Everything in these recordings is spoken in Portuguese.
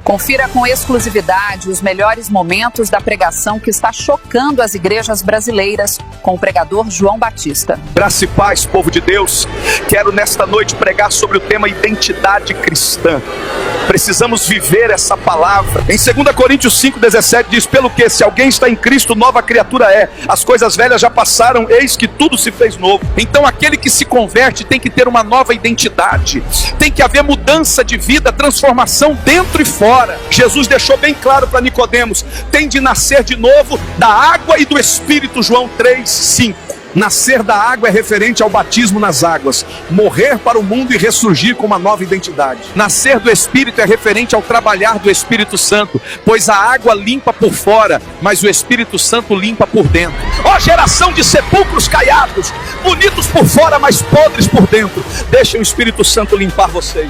Confira com exclusividade os melhores momentos da pregação que está chocando as igrejas brasileiras com o pregador João Batista. Graça e paz, povo de Deus. Quero nesta noite pregar sobre o tema identidade cristã. Precisamos viver essa palavra. Em 2 Coríntios 5,17 diz: pelo que se alguém está em Cristo, nova criatura é. As coisas velhas já passaram, eis que tudo se fez novo. Então aquele que se converte tem que ter uma nova identidade. Tem que haver mudança de vida, transformação dentro e fora. Jesus deixou bem claro para Nicodemos: tem de nascer de novo da água e do Espírito. João 3:5. Nascer da água é referente ao batismo nas águas, morrer para o mundo e ressurgir com uma nova identidade. Nascer do Espírito é referente ao trabalhar do Espírito Santo, pois a água limpa por fora, mas o Espírito Santo limpa por dentro. Ó geração de sepulcros caiados, bonitos por fora, mas podres por dentro, deixem o Espírito Santo limpar vocês.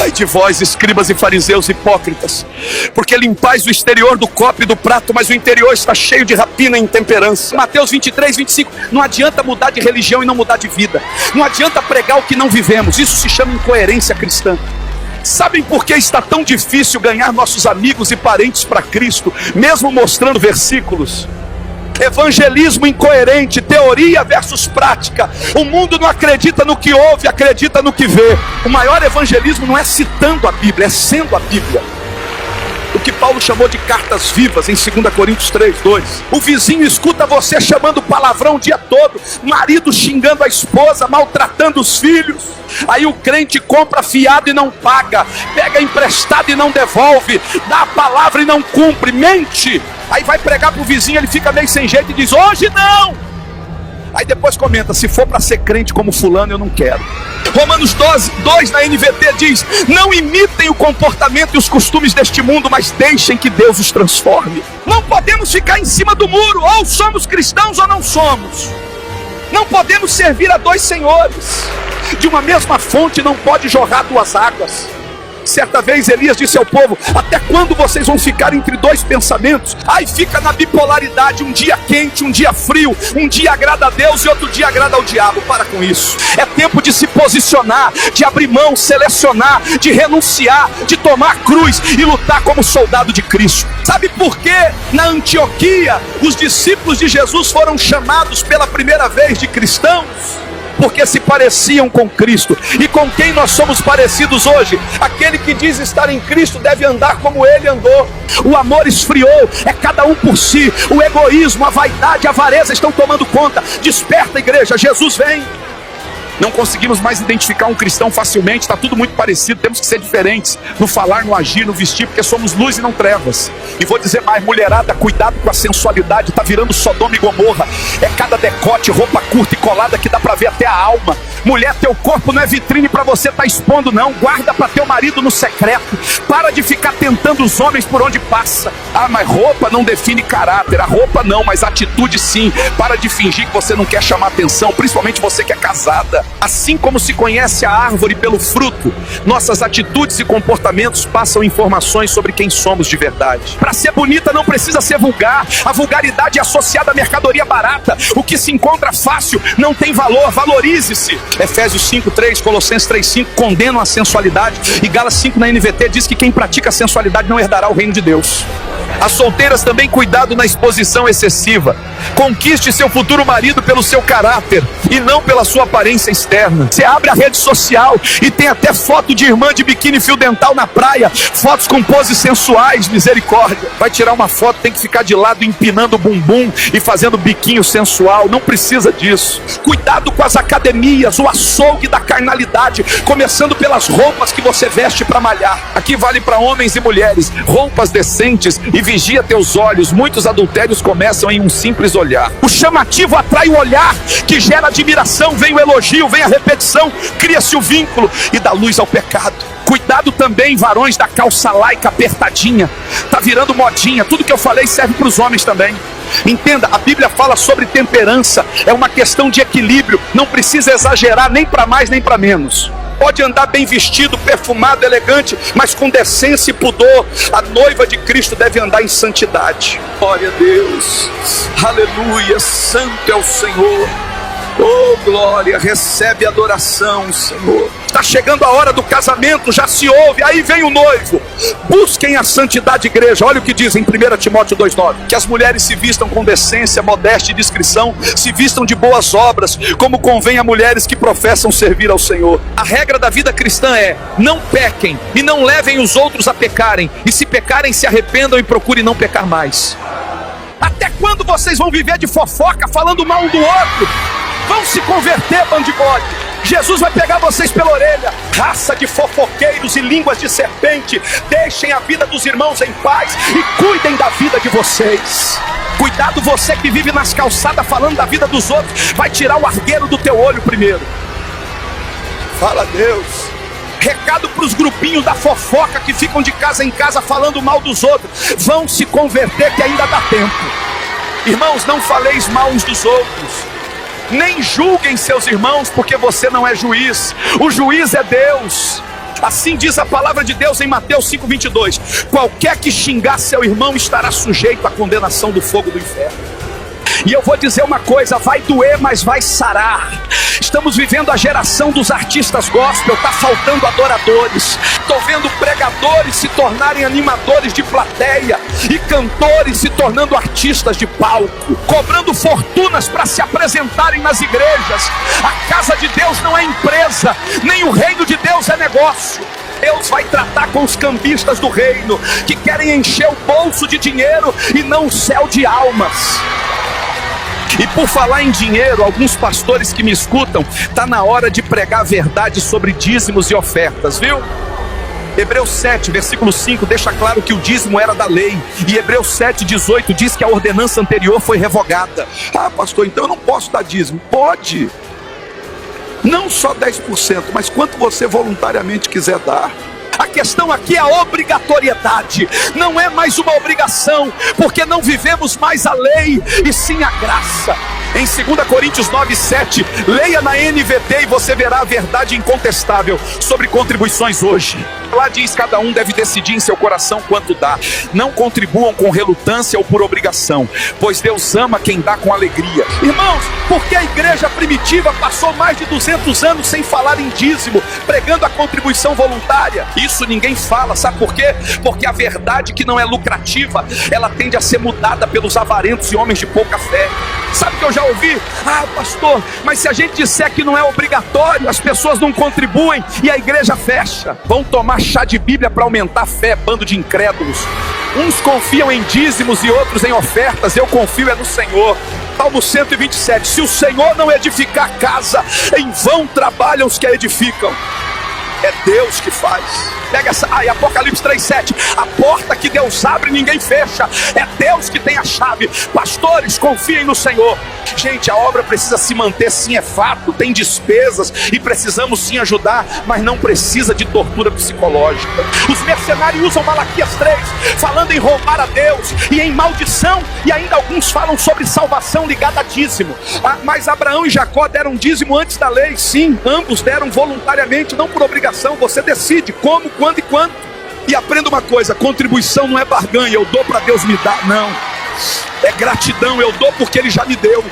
Ai de vós, escribas e fariseus hipócritas, porque limpais o exterior do copo e do prato, mas o interior está cheio de rapina e intemperança. Mateus 23:25. Não adianta mudar de religião e não mudar de vida. Não adianta pregar o que não vivemos. Isso se chama incoerência cristã. Sabem por que está tão difícil ganhar nossos amigos e parentes para Cristo, mesmo mostrando versículos? Evangelismo incoerente, teoria versus prática. O mundo não acredita no que ouve, acredita no que vê. O maior evangelismo não é citando a Bíblia, é sendo a Bíblia. O que Paulo chamou de cartas vivas em 2 Coríntios 3:2. O vizinho escuta você chamando palavrão o dia todo, marido xingando a esposa, maltratando os filhos. Aí o crente compra fiado e não paga, pega emprestado e não devolve, dá a palavra e não cumpre, mente. Aí vai pregar pro vizinho, ele fica meio sem jeito e diz: hoje não. Aí depois comenta: se for para ser crente como fulano, eu não quero. Romanos 12:2 na NVT diz: não imitem o comportamento e os costumes deste mundo, mas deixem que Deus os transforme. Não podemos ficar em cima do muro, ou somos cristãos ou não somos. Não podemos servir a dois senhores. De uma mesma fonte não pode jorrar duas águas. Certa vez Elias disse ao povo: até quando vocês vão ficar entre dois pensamentos? Aí fica na bipolaridade, um dia quente, um dia frio, um dia agrada a Deus e outro dia agrada ao diabo. Para com isso. É tempo de se posicionar, de abrir mão, selecionar, de renunciar, de tomar a cruz e lutar como soldado de Cristo. Sabe por que na Antioquia os discípulos de Jesus foram chamados pela primeira vez de cristãos? Porque se pareciam com Cristo. E com quem nós somos parecidos hoje? Aquele que diz estar em Cristo deve andar como ele andou. O amor esfriou, é cada um por si. O egoísmo, a vaidade, a avareza estão tomando conta. Desperta, igreja, Jesus vem. Não conseguimos mais identificar um cristão facilmente, está tudo muito parecido, temos que ser diferentes no falar, no agir, no vestir, porque somos luz e não trevas. E vou dizer mais: mulherada, cuidado com a sensualidade, está virando Sodoma e Gomorra. É cada decote, roupa curta e colada que dá para ver até a alma. Mulher, teu corpo não é vitrine para você estar expondo não, guarda para teu marido no secreto. Para de ficar tentando os homens por onde passa. Ah, mas roupa não define caráter, a roupa não, mas a atitude sim. Para de fingir que você não quer chamar atenção, principalmente você que é casada. Assim como se conhece a árvore pelo fruto, nossas atitudes e comportamentos passam informações sobre quem somos de verdade. Para ser bonita não precisa ser vulgar. A vulgaridade é associada à mercadoria barata. O que se encontra fácil não tem valor, valorize-se. Efésios 5:3, Colossenses 3:5 condenam a sensualidade. E Gálatas 5 na NVT diz que quem pratica a sensualidade não herdará o reino de Deus. As solteiras também, cuidado na exposição excessiva. Conquiste seu futuro marido pelo seu caráter e não pela sua aparência externa. Você abre a rede social e tem até foto de irmã de biquíni e fio dental na praia, fotos com poses sensuais, misericórdia. Vai tirar uma foto, tem que ficar de lado empinando o bumbum e fazendo biquinho sensual. Não precisa disso. Cuidado com as academias, o açougue da carnalidade, começando pelas roupas que você veste para malhar. Aqui vale para homens e mulheres: roupas decentes e vigia teus olhos. Muitos adultérios começam em um simples olhar. O chamativo atrai o olhar, que gera admiração, vem o elogio, vem a repetição, cria-se o vínculo e dá luz ao pecado. Cuidado também, varões, da calça laica apertadinha. Tá virando modinha. Tudo que eu falei serve para os homens também. Entenda, a Bíblia fala sobre temperança. É uma questão de equilíbrio. Não precisa exagerar nem para mais nem para menos. Pode andar bem vestido, perfumado, elegante, mas com decência e pudor. A noiva de Cristo deve andar em santidade. Glória a Deus, aleluia, santo é o Senhor. Oh glória, recebe adoração, Senhor. Está chegando a hora do casamento, já se ouve, aí vem o noivo. Busquem a santidade, igreja. Olha o que diz em 1 Timóteo 2,9: que as mulheres se vistam com decência, modéstia e discrição, se vistam de boas obras, como convém a mulheres que professam servir ao Senhor. A regra da vida cristã é: não pequem e não levem os outros a pecarem, e se pecarem, se arrependam e procurem não pecar mais. Até quando vocês vão viver de fofoca, falando mal um do outro? Vão se converter, bando de bode. Jesus vai pegar vocês pela orelha. Raça de fofoqueiros e línguas de serpente, deixem a vida dos irmãos em paz e cuidem da vida de vocês. Cuidado, você que vive nas calçadas falando da vida dos outros, vai tirar o argueiro do teu olho primeiro. Fala, Deus. Recado para os grupinhos da fofoca que ficam de casa em casa falando mal dos outros: vão se converter que ainda dá tempo. Irmãos, não faleis mal uns dos outros, nem julguem seus irmãos, porque você não é juiz. O juiz é Deus. Assim diz a palavra de Deus em Mateus 5,22: qualquer que xingar seu irmão estará sujeito à condenação do fogo do inferno. E eu vou dizer uma coisa: vai doer, mas vai sarar. Estamos vivendo a geração dos artistas gospel, está faltando adoradores. Estou vendo pregadores se tornarem animadores de plateia e cantores se tornando artistas de palco, cobrando fortunas para se apresentarem nas igrejas. A casa de Deus não é empresa, nem o reino de Deus é negócio. Deus vai tratar com os cambistas do reino, que querem encher o bolso de dinheiro e não o céu de almas. E por falar em dinheiro, alguns pastores que me escutam, está na hora de pregar a verdade sobre dízimos e ofertas, viu? Hebreus 7, versículo 5, deixa claro que o dízimo era da lei. E Hebreus 7, 18 diz que a ordenança anterior foi revogada. Ah, pastor, então eu não posso dar dízimo. Pode. Não só 10%, mas quanto você voluntariamente quiser dar. A questão aqui é a obrigatoriedade. Não é mais uma obrigação, porque não vivemos mais a lei, e sim a graça. Em 2 Coríntios 9:7, leia na NVT e você verá a verdade incontestável sobre contribuições hoje. Lá diz: cada um deve decidir em seu coração quanto dá. Não contribuam com relutância ou por obrigação, pois Deus ama quem dá com alegria. Irmãos, porque a igreja primitiva passou mais de 200 anos sem falar em dízimo, pregando a contribuição voluntária? Isso ninguém fala, sabe por quê? Porque a verdade que não é lucrativa, ela tende a ser mudada pelos avarentos e homens de pouca fé. Sabe o que eu já ouvi? Ah, pastor, mas se a gente disser que não é obrigatório, as pessoas não contribuem e a igreja fecha. Vão tomar chá de Bíblia para aumentar a fé, bando de incrédulos. Uns confiam em dízimos e outros em ofertas. Eu confio é no Senhor. Salmo 127: se o Senhor não edificar a casa, em vão trabalham os que a edificam. É Deus que faz. Pega essa, Apocalipse 3:7, a porta que Deus abre ninguém fecha, é Deus que tem a chave. Pastores, confiem no Senhor. Gente, a obra precisa se manter, sim, é fato, tem despesas e precisamos sim ajudar, mas não precisa de tortura psicológica. Os mercenários usam Malaquias 3, falando em roubar a Deus e em maldição, e ainda alguns falam sobre salvação ligada a dízimo. Mas Abraão e Jacó deram dízimo antes da lei, sim, ambos deram voluntariamente, não por obrigação. Você decide como, quando e quanto. E aprenda uma coisa: contribuição não é barganha, eu dou para Deus me dar, não. É gratidão, eu dou porque Ele já me deu.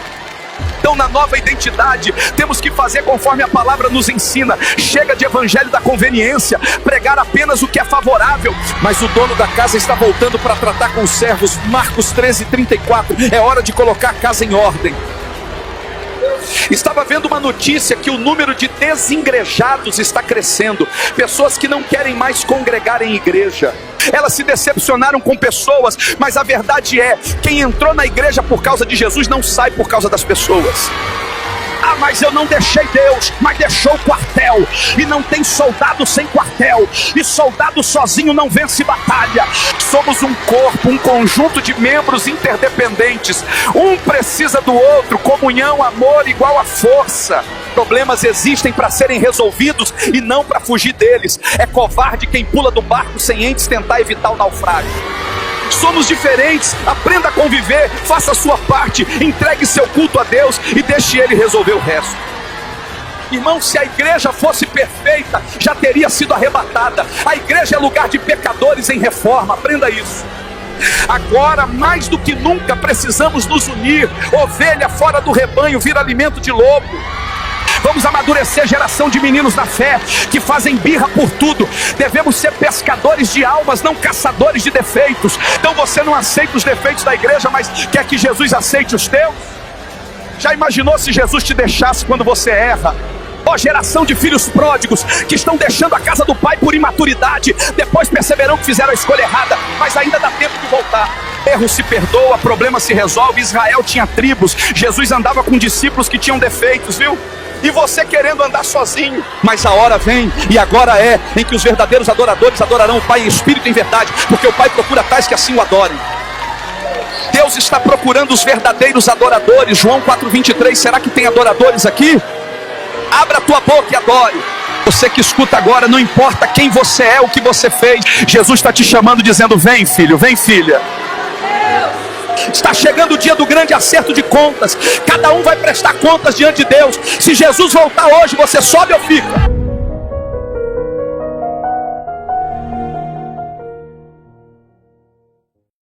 Então, na nova identidade, temos que fazer conforme a palavra nos ensina. Chega de evangelho da conveniência, pregar apenas o que é favorável. Mas o dono da casa está voltando para tratar com os servos. Marcos 13:34, é hora de colocar a casa em ordem. Estava vendo uma notícia que o número de desengrejados está crescendo. Pessoas que não querem mais congregar em igreja. Elas se decepcionaram com pessoas, mas a verdade é: quem entrou na igreja por causa de Jesus não sai por causa das pessoas. Ah, mas eu não deixei Deus, mas deixou o quartel. E não tem soldado sem quartel. E soldado sozinho não vence batalha. Somos um corpo, um conjunto de membros interdependentes. Um precisa do outro, comunhão, amor igual a força. Problemas existem para serem resolvidos e não para fugir deles. É covarde quem pula do barco sem antes tentar evitar o naufrágio. Somos diferentes, aprenda a conviver, faça a sua parte, entregue seu culto a Deus e deixe Ele resolver o resto. Irmão, se a igreja fosse perfeita, já teria sido arrebatada. A igreja é lugar de pecadores em reforma, aprenda isso. Agora, mais do que nunca, precisamos nos unir. Ovelha fora do rebanho vira alimento de lobo. Vamos amadurecer a geração de meninos na fé, que fazem birra por tudo. Devemos ser pescadores de almas, não caçadores de defeitos. Então você não aceita os defeitos da igreja, mas quer que Jesus aceite os teus? Já imaginou se Jesus te deixasse quando você erra? Ó, geração de filhos pródigos que estão deixando a casa do pai por imaturidade, depois perceberão que fizeram a escolha errada, mas ainda dá tempo de voltar. Erro se perdoa, problema se resolve. Israel tinha tribos, Jesus andava com discípulos que tinham defeitos, viu? E você querendo andar sozinho. Mas a hora vem, e agora é, em que os verdadeiros adoradores adorarão o Pai em espírito e em verdade, porque o Pai procura tais que assim o adorem. Deus está procurando os verdadeiros adoradores. João 4,23, será que tem adoradores aqui? Abra a tua boca e adore. Você que escuta agora, não importa quem você é, o que você fez, Jesus está te chamando dizendo: vem filho, vem filha. Está chegando o dia do grande acerto de contas. Cada um vai prestar contas diante de Deus. Se Jesus voltar hoje, você sobe ou fica?